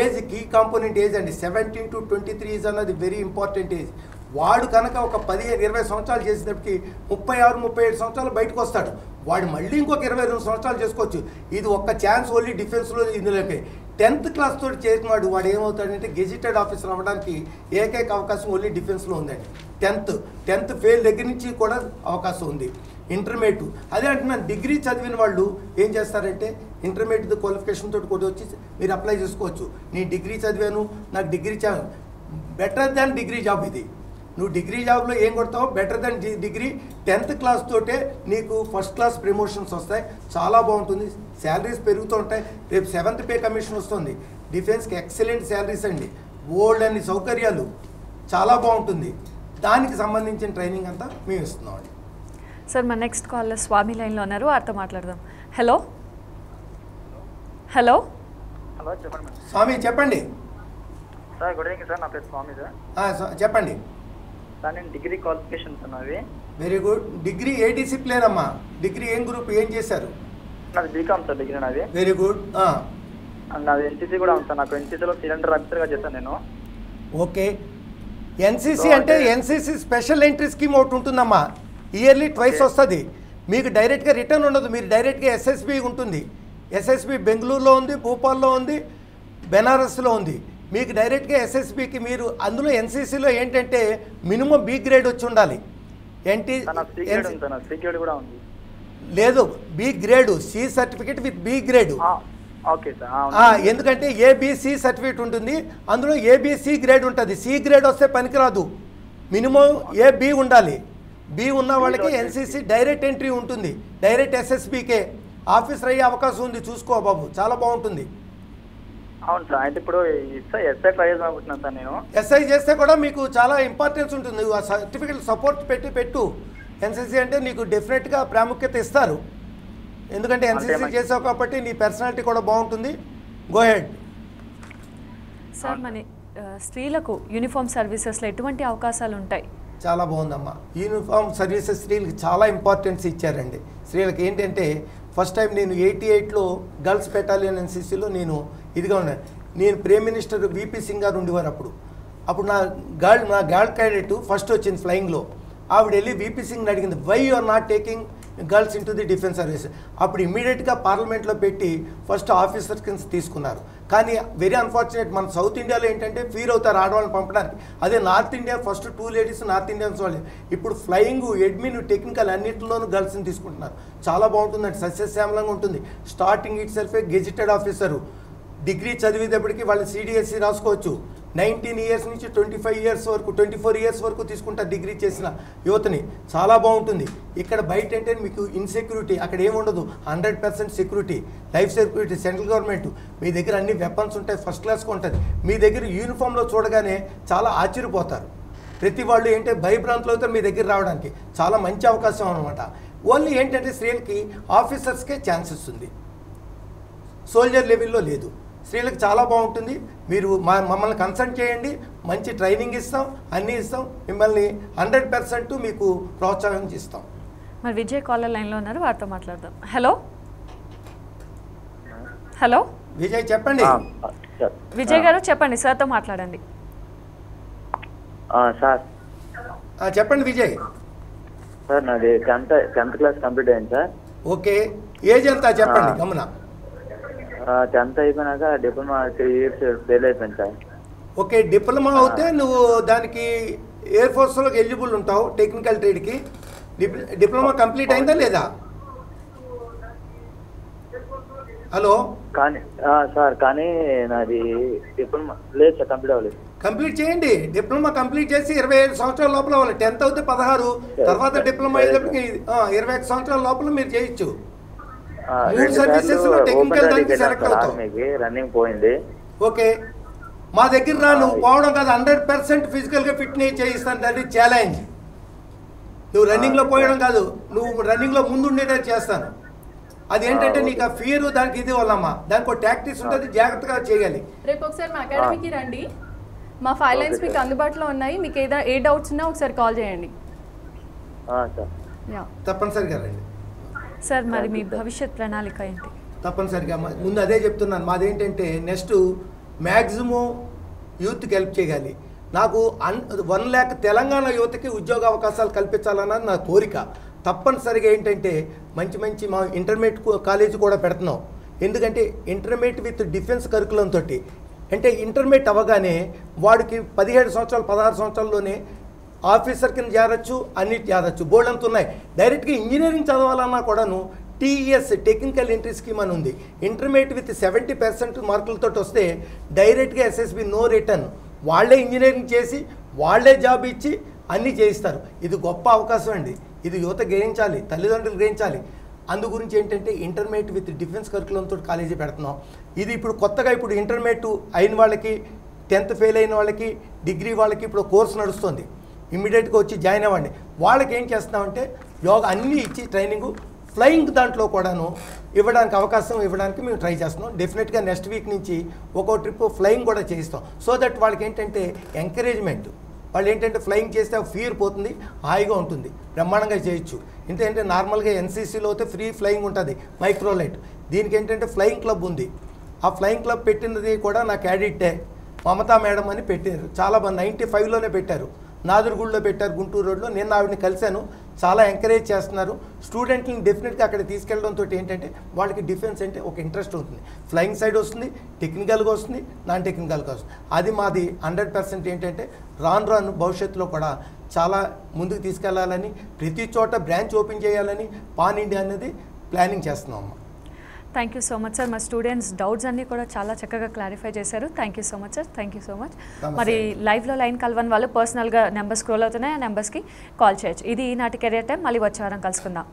ఏజ్ కీ కాంపోనెంట్ ఏజ్ అండి. 17 to 23 ఏజ్ అన్నది వెరీ ఇంపార్టెంట్ ఏజ్. వాడు కనుక ఒక 15-20 సంవత్సరాలు చేసినప్పటికీ 36-37 సంవత్సరాలు బయటకు వస్తాడు. వాడు మళ్ళీ ఇంకొక 22 సంవత్సరాలు చేసుకోవచ్చు. ఇది ఒక్క ఛాన్స్ ఓన్లీ డిఫెన్స్లో ఇందులోకి 10th క్లాస్ తోటి చేసిన వాడు ఏమవుతాడంటే గెజిటెడ్ ఆఫీసర్ అవ్వడానికి ఏకైక అవకాశం ఓన్లీ డిఫెన్స్లో ఉందండి. 10th ఫెయిల్ దగ్గర నుంచి కూడా అవకాశం ఉంది. ఇంటర్మీడియట్ అదే అంటున్నాను, డిగ్రీ చదివిన వాళ్ళు ఏం చేస్తారంటే ఇంటర్మీడియట్ క్వాలిఫికేషన్ తోటి కూడా వచ్చి మీరు అప్లై చేసుకోవచ్చు. నేను డిగ్రీ చదివాను, నాకు degree better than degree job ఇది. నువ్వు డిగ్రీ జాబ్లో ఏం కొడతావు, better than degree. 10th class తోటే నీకు ఫస్ట్ క్లాస్ ప్రమోషన్స్ వస్తాయి. చాలా బాగుంటుంది, శాలరీస్ పెరుగుతూ ఉంటాయి. రేపు 7th పే కమిషన్ వస్తుంది. డిఫెన్స్కి ఎక్సలెంట్ శాలరీస్ అండి, ఓల్డ్ అన్ని సౌకర్యాలు, చాలా బాగుంటుంది. దానికి సంబంధించిన ట్రైనింగ్ అంతా మేము ఇస్తున్నాం అండి. సార్ మా నెక్స్ట్ కాల్లో స్వామి లైన్లో ఉన్నారు, వారితో మాట్లాడదాం. హలో హలో హలో చెప్పండి మేడం. స్వామి చెప్పండి. సార్ గుడ్ ఈవినింగ్ సార్, నా పేరు స్వామి సార్. చెప్పండి సార్ నేను డిగ్రీ క్వాలిఫికేషన్స్ ఉన్నవి. Very good. డిగ్రీ ఏ డిసిప్లిన్ అమ్మా? డిగ్రీ ఏం గ్రూప్, ఏం చేశారు? నాది బీకామ్ సార్ డిగ్రీ నాది. Very good. నాది ఎన్సీసీ కూడా ఉంది సార్. నాకు ఎన్సీసీలో సిలిండర్ ఆఫీసర్గా చేశాను నేను. ఓకే. ఎన్సీసీ అంటే ఎన్సీసీ స్పెషల్ ఎంట్రీ స్కీమ్ ఒకటి ఉంటుందమ్మా, ఇయర్లీ ట్వైస్ వస్తుంది. మీకు డైరెక్ట్గా రిటర్న్ ఉండదు, మీరు డైరెక్ట్గా ఎస్ఎస్బి ఉంటుంది. ఎస్ఎస్బి బెంగళూరులో ఉంది, భోపాల్లో ఉంది, బెనారస్లో ఉంది. మీకు డైరెక్ట్గా ఎస్ఎస్బికి మీరు అందులో ఎన్సీసీలో ఏంటంటే మినిమం బి గ్రేడ్ వచ్చి ఉండాలి. లేదు, B grade, C certificate with B grade. Okay sir. ఎందుకంటే ఏబిసి సర్టిఫికేట్ ఉంటుంది, అందులో ఏబిసి గ్రేడ్ ఉంటుంది. సి గ్రేడ్ వస్తే పనికిరాదు, మినిమం ఏబి ఉండాలి. బి ఉన్న వాళ్ళకి ఎన్సీసీ డైరెక్ట్ ఎంట్రీ ఉంటుంది, డైరెక్ట్ ఎస్ఎస్బికే ఆఫీసర్ అయ్యే అవకాశం ఉంది. చూసుకో బాబు, చాలా బాగుంటుంది. అవును సార్. అయితే ఇప్పుడు ఎస్ఐ ట్రై చేద్దాం అనుకుంటున్నాను సార్ నేను. ఎస్ఐ చేస్తే కూడా మీకు చాలా ఇంపార్టెన్స్ ఉంటుంది. ఆ సర్టిఫికేట్ సపోర్ట్ పెట్టు. ఎన్సీసీ అంటే నీకు డెఫినెట్గా ప్రాముఖ్యత ఇస్తారు, ఎందుకంటే ఎన్సీసీ చేసావు కాబట్టి నీ పర్సనాలిటీ కూడా బాగుంటుంది. Go head. సార్ మన స్త్రీలకు యూనిఫామ్ సర్వీసెస్లో ఎటువంటి అవకాశాలు ఉంటాయి? చాలా బాగుందమ్మా. యూనిఫామ్ సర్వీసెస్ స్త్రీలకు చాలా ఇంపార్టెన్స్ ఇచ్చారండి. స్త్రీలకు ఏంటంటే ఫస్ట్ టైం నేను 88లో గర్ల్స్ బెటాలియన్ ఎన్సీసీలో నేను ఇదిగా ఉన్నాను. నేను ప్రైమ్ మినిస్టర్ విపి సింగ్ గారు ఉండేవారు అప్పుడు నా గర్ల్ క్యాడెట్ ఫస్ట్ వచ్చింది ఫ్లయింగ్లో. ఆవిడ వెళ్ళి విపి సింగ్ని అడిగింది, why you are not taking girls into the defence service. అప్పుడు ఇమీడియట్గా పార్లమెంట్లో పెట్టి ఫస్ట్ ఆఫీసర్ కింద తీసుకున్నారు. కానీ వెరీ అన్ఫార్చునేట్, మన సౌత్ ఇండియాలో ఏంటంటే ఫీల్ అవుతారు ఆడవాళ్ళని పంపడానికి. అదే north India first 2 ladies north Indians వాళ్ళు. ఇప్పుడు ఫ్లయింగ్, అడ్మిన్, టెక్నికల్ అన్నింటిలోనూ గర్ల్స్ని తీసుకుంటున్నారు. చాలా బాగుంటుందండి, సస్యశ్యామలంగా ఉంటుంది. స్టార్టింగ్ ఇట్ సెల్ఫే గెజిటెడ్ ఆఫీసరు. డిగ్రీ చదివేటప్పటికి వాళ్ళు సిడిఎస్సి రాసుకోవచ్చు. 19 ఇయర్స్ నుంచి 25 ఇయర్స్ వరకు 24 ఇయర్స్ వరకు తీసుకుంటారు డిగ్రీ చేసిన యువతని. చాలా బాగుంటుంది. ఇక్కడ బయట అంటే మీకు ఇన్సెక్యూరిటీ అక్కడ ఏముండదు, 100% security, life security, central government. మీ దగ్గర అన్ని వెపన్స్ ఉంటాయి, ఫస్ట్ క్లాస్గా ఉంటుంది. మీ దగ్గర యూనిఫామ్లో చూడగానే చాలా ఆశ్చర్యపోతారు. ప్రతి వాళ్ళు ఏంటంటే భయభ్రాంతులు అవుతారు మీ దగ్గర రావడానికి. చాలా మంచి అవకాశం అనమాట. ఓన్లీ ఏంటంటే స్త్రీలకి ఆఫీసర్స్కే ఛాన్సెస్ ఉంది, సోల్జర్ లెవెల్లో లేదు. స్త్రీలకు చాలా బాగుంటుంది. మీరు మమ్మల్ని కన్సల్ట్ చేయండి, మంచి ట్రైనింగ్ ఇస్తాం, అన్నీ ఇస్తాం. మిమ్మల్ని 100% మీకు ప్రోత్సాహం ఇస్తాం. మరి విజయ్ కాలర్ లైన్లో ఉన్నారు, వారితో మాట్లాడదాం. హలో హలో విజయ్ చెప్పండి. విజయ్ గారు చెప్పండి, సార్తో మాట్లాడండి. సార్ చెప్పండి విజయ్. సార్ నాది 10th క్లాస్ కంప్లీట్ అయింది సార్. ఓకే, ఏజ్ ఎంత చెప్పండి గమన. 10th అయిపోయినాక డిప్లొమా 3 years ఫెయిల్ అయిపోయింది సార్. ఓకే, డిప్లొమా అవుతే నువ్వు దానికి ఎయిర్ ఫోర్స్లోకి ఎలిజిబుల్ ఉంటావు టెక్నికల్ ట్రేడ్కి. డిప్లొమా కంప్లీట్ అయిందా లేదా? హలో కానీ సార్ కానీ నాది డిప్లొమా లేదు సార్, కంప్లీట్ అవ్వలేదు. కంప్లీట్ చేయండి. డిప్లొమా కంప్లీట్ చేసి 25 సంవత్సరాల లోపల అవ్వాలి. 10th అవుతే 16, తర్వాత డిప్లొమా అయ్యేటప్పటికి 21 సంవత్సరాల లోపల మీరు చేయొచ్చు. 3 సర్వీసెస్లో టెక్నికల్ దానికి సెలెక్ట్ అవుతావు. రన్నింగ్ పోయింది. ఓకే, మా దగ్గర రా. నువ్వు పోవడం కాదు, 100% ఫిజికల్గా ఫిట్నెస్ చేయిస్తాను. That is challenge. నువ్వు రన్నింగ్లో పోయడం కాదు, నువ్వు రన్నింగ్లో ముందు ఉండేటట్టు చేస్తాను. అది ఏంటంటే నీకు ఆ ఫియర్ దానికి ఇది వల్లమ్మా, దానికి ఒక టాక్టిక్స్ ఉంటుంది, జాగ్రత్తగా చేయాలి. రేపు ఒకసారి మా అకాడమీకి రండి, మా 5 లైన్స్ మీకు అందుబాటులో ఉన్నాయి. మీకు ఏ డౌట్స్ ఉన్నా ఒకసారి కాల్ చేయండి. తప్పనిసరిగా రండి సార్. మరి మీ భవిష్యత్ ప్రణాళిక ఏంటి? తప్పనిసరిగా ముందు అదే చెప్తున్నాను. మాదేంటంటే నెక్స్ట్ మ్యాక్సిమం యూత్కి హెల్ప్ చేయాలి. నాకు 1 lakh తెలంగాణ యువతకి ఉద్యోగ అవకాశాలు కల్పించాలన్నది నా కోరిక. తప్పనిసరిగా ఏంటంటే మంచి మా ఇంటర్మీడియట్ కాలేజీ కూడా పెడుతున్నాం. ఎందుకంటే ఇంటర్మీడియట్ విత్ డిఫెన్స్ కరికులం తోటి, అంటే ఇంటర్మీడియట్ అవ్వగానే వాడికి 17 సంవత్సరాలు 16 సంవత్సరాల్లోనే ఆఫీసర్ కింద చేరొచ్చు, అన్నిటి చేరొచ్చు. బోర్డు అంత ఉన్నాయి. డైరెక్ట్గా ఇంజనీరింగ్ చదవాలన్నా కూడాను టీఈఎస్ టెక్నికల్ ఎంట్రీ స్కీమ్ అని ఉంది. ఇంటర్మీడియట్ విత్ 70% మార్కులతో వస్తే డైరెక్ట్గా ఎస్ఎస్బి నో రిటర్న్, వాళ్ళే ఇంజనీరింగ్ చేసి వాళ్ళే జాబ్ ఇచ్చి అన్నీ చేయిస్తారు. ఇది గొప్ప అవకాశం అండి. ఇది యువత గ్రహించాలి, తల్లిదండ్రులు గ్రహించాలి. అందు గురించి ఏంటంటే ఇంటర్మీడియట్ విత్ డిఫెన్స్ కరికులంతో కాలేజీ పెడుతున్నాం. ఇది ఇప్పుడు కొత్తగా ఇప్పుడు ఇంటర్మీడియట్ అయిన వాళ్ళకి, 10th ఫెయిల్ అయిన వాళ్ళకి, డిగ్రీ వాళ్ళకి ఇప్పుడు కోర్సు నడుస్తుంది. ఇమ్మీడియట్గా వచ్చి జాయిన్ అవ్వండి. వాళ్ళకి ఏం చేస్తున్నామంటే యోగా అన్నీ ఇచ్చి ట్రైనింగు, ఫ్లయింగ్ దాంట్లో కూడాను ఇవ్వడానికి అవకాశం ఇవ్వడానికి మేము ట్రై చేస్తున్నాం. డెఫినెట్గా నెక్స్ట్ వీక్ నుంచి ఒక్కో ట్రిప్ ఫ్లయింగ్ కూడా చేయిస్తాం. సో దట్ వాళ్ళకి ఏంటంటే ఎంకరేజ్మెంట్, వాళ్ళు ఏంటంటే ఫ్లయింగ్ చేస్తే ఫియర్ పోతుంది, హాయిగా ఉంటుంది, బ్రహ్మాండంగా చేయొచ్చు. ఏంటంటే నార్మల్గా ఎన్సీసీలో అయితే ఫ్రీ ఫ్లయింగ్ ఉంటుంది, మైక్రోలైట్. దీనికి ఏంటంటే ఫ్లయింగ్ క్లబ్ ఉంది. ఆ ఫ్లయింగ్ క్లబ్ పెట్టినది కూడా నా క్యాడిటే మమతా మేడం అని పెట్టారు. చాలా బాగా 95లోనే పెట్టారు. నాదుర్గూడలో పెట్టారు, గుంటూరు రోడ్లో. నేను ఆవిడని కలిశాను. చాలా ఎంకరేజ్ చేస్తున్నారు. స్టూడెంట్ని డెఫినెట్గా అక్కడ తీసుకెళ్ళడంతో ఏంటంటే వాళ్ళకి డిఫెన్స్ అంటే ఒక ఇంట్రెస్ట్ ఉంటుంది. ఫ్లయింగ్ సైడ్ వస్తుంది, టెక్నికల్గా వస్తుంది, నాన్ టెక్నికల్గా వస్తుంది. అది మాది 100% ఏంటంటే రాను భవిష్యత్తులో కూడా చాలా ముందుకు తీసుకెళ్లాలని, ప్రతి చోట బ్రాంచ్ ఓపెన్ చేయాలని పాన్ ఇండియా అనేది ప్లానింగ్ చేస్తున్నాం. Thank you so much sir. మా స్టూడెంట్స్ డౌట్స్ అన్నీ కూడా చాలా చక్కగా క్లారిఫై చేశారు. Thank you so much sir. Thank you so much. మరి లైవ్లో లైన్ కలవని వాళ్ళు పర్సనల్గా నెంబర్ స్క్రోల్ అవుతున్నాయి, ఆ నెంబర్స్కి కాల్ చేయొచ్చు. ఇది ఈనాటి కెరియర్ టైం. మళ్ళీ వచ్చే వారం కలుసుకుందాం.